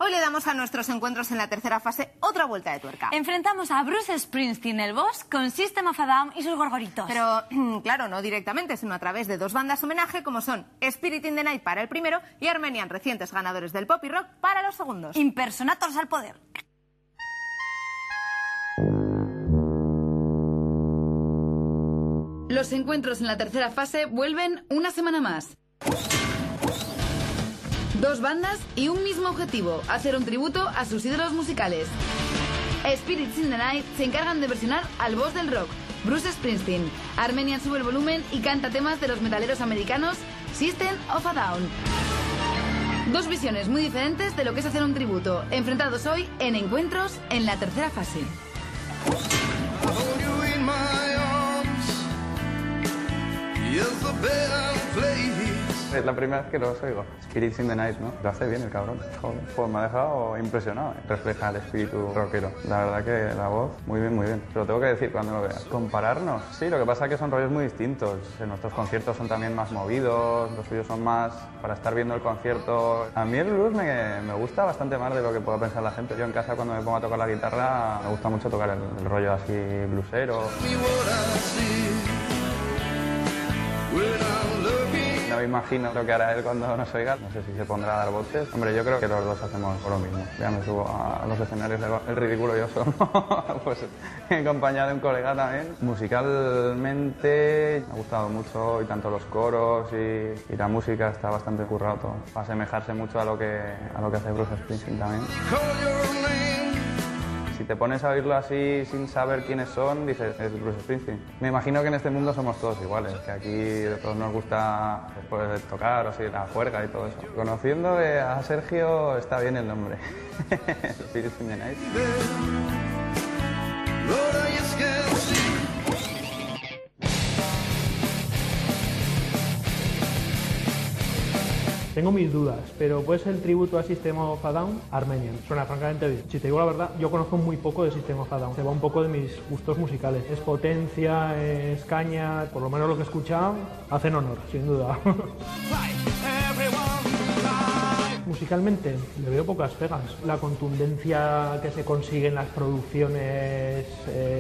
Hoy le damos a nuestros encuentros en la tercera fase otra vuelta de tuerca. Enfrentamos a Bruce Springsteen, el boss, con System of a Down y sus gorgoritos. Pero, claro, no directamente, sino a través de dos bandas homenaje como son Spirit in the Night para el primero y Armenian, recientes ganadores del pop y rock, para los segundos. Impersonators al poder. Los encuentros en la tercera fase vuelven una semana más. Dos bandas y un mismo objetivo, hacer un tributo a sus ídolos musicales. Spirits in the Night se encargan de versionar al boss del rock, Bruce Springsteen. Armenian sube el volumen y canta temas de los metaleros americanos System of a Down. Dos visiones muy diferentes de lo que es hacer un tributo, enfrentados hoy en encuentros en la tercera fase. Es la primera vez que los oigo. Spirits in the Night, ¿no? Lo hace bien el cabrón. Joder, pues me ha dejado impresionado. Refleja el espíritu rockero. La verdad que la voz, muy bien, muy bien. Te lo tengo que decir cuando lo veas. Compararnos. Sí, lo que pasa es que son rollos muy distintos. En nuestros conciertos son también más movidos, los suyos son más para estar viendo el concierto. A mí el blues me gusta bastante más de lo que pueda pensar la gente. Yo en casa cuando me pongo a tocar la guitarra me gusta mucho tocar el rollo así bluesero. No me imagino lo que hará él cuando nos oiga. No sé si se pondrá a dar voces. Hombre, yo creo que los dos hacemos lo mismo. Ya me subo a los escenarios, el ridículo yo solo. Pues acompañado de un colega también. Musicalmente me ha gustado mucho, y tanto los coros y la música está bastante currado todo. Va a asemejarse mucho a lo que hace Bruce Springsteen también. Si te pones a oírlo así sin saber quiénes son, dices, es Bruce Springsteen. Me imagino que en este mundo somos todos iguales, que aquí de todos nos gusta después de tocar, o así, la juerga y todo eso. Conociendo a Sergio está bien el nombre. Spirit in the Night. Tengo mis dudas, pero puede ser el tributo a System of a Down, Armenian. Suena francamente bien. Si te digo la verdad, yo conozco muy poco de System of a Down. Se va un poco de mis gustos musicales. Es potencia, es caña, por lo menos lo que he escuchado, hacen honor, sin duda. Musicalmente le veo pocas pegas. La contundencia que se consigue en las producciones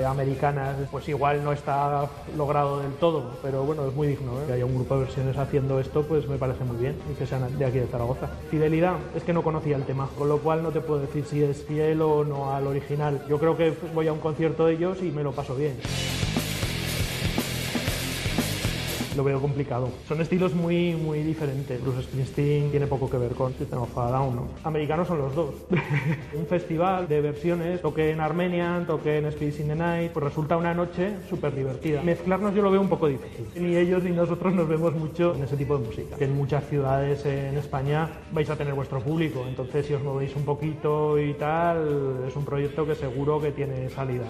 americanas, pues igual no está logrado del todo, pero bueno, es muy digno, ¿eh? Que haya un grupo de versiones haciendo esto, pues me parece muy bien, y que sean de aquí de Zaragoza. Fidelidad, es que no conocía el tema, con lo cual no te puedo decir si es fiel o no al original. Yo creo que voy a un concierto de ellos y me lo paso bien. Lo veo complicado. Son estilos muy diferentes. Bruce Springsteen tiene poco que ver con System of a Down, ¿no? Americanos son los dos. Un festival de versiones, toque en Armenian, toque en Spirit in the Night, pues resulta una noche súper divertida. Mezclarnos yo lo veo un poco difícil. Ni ellos ni nosotros nos vemos mucho en ese tipo de música. Que en muchas ciudades en España vais a tener vuestro público, entonces si os movéis un poquito y tal, es un proyecto que seguro que tiene salida.